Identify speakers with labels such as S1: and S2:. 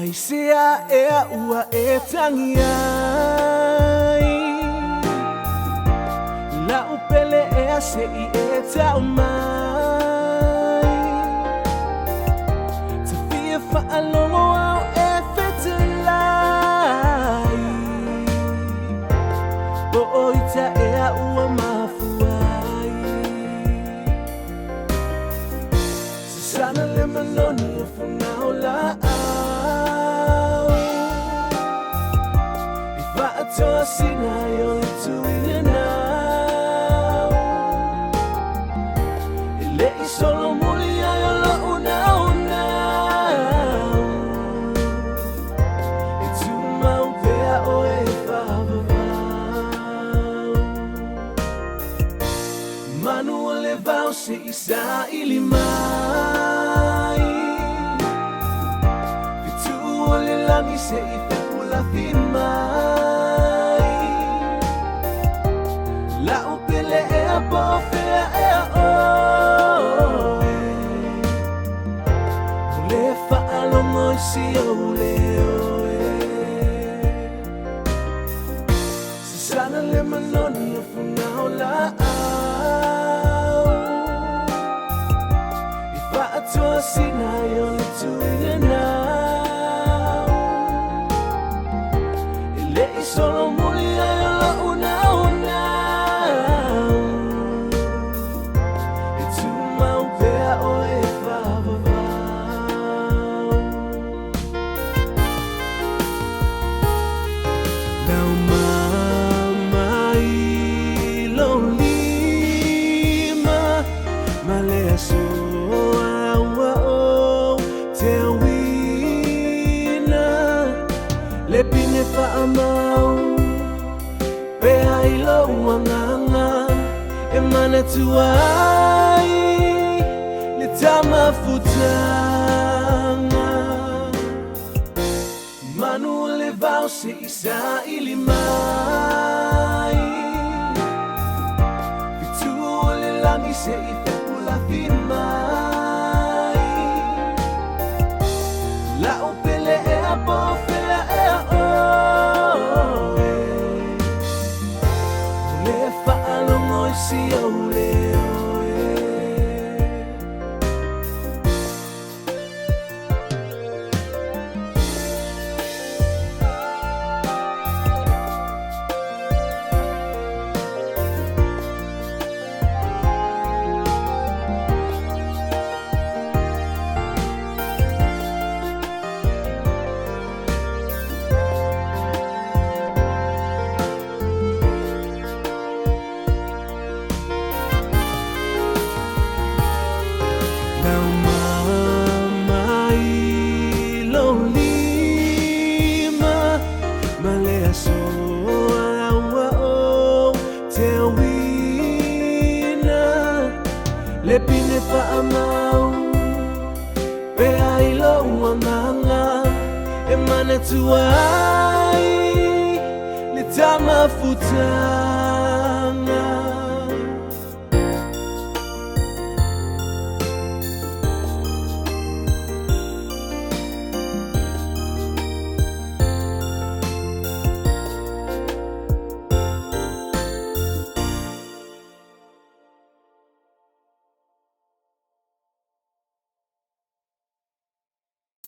S1: Maisea ea ua e tangi ai La upele ea se I e tau mai Te fia whaalongo au e whetelai Po oita ea ua mafuai Sasana le maloni o funao la Toa sina yo tuina now Ile I solo muli yo lo una Itu mau pea o e whavavau Manu o le vau se isa ili mai Vitu o le langi se I pepula fi mai La upele ea bofea ea oe Ule whaalongo I si ole oe Sasana le manoni o funao la au I whaatoa sina yo le tuina nau Ile I solo muli ai o la una Le pine whaamau Pea I lo uanganga E mana tuai Le tama futanga Manu le vau se isa ili mai Vitu o le langi se I whepula fi mai La upele ea bofea ea oe Ule whaalongo I si ole oe Le pine whaamau Pea I lo uanganga E mana tuai Le tama futanga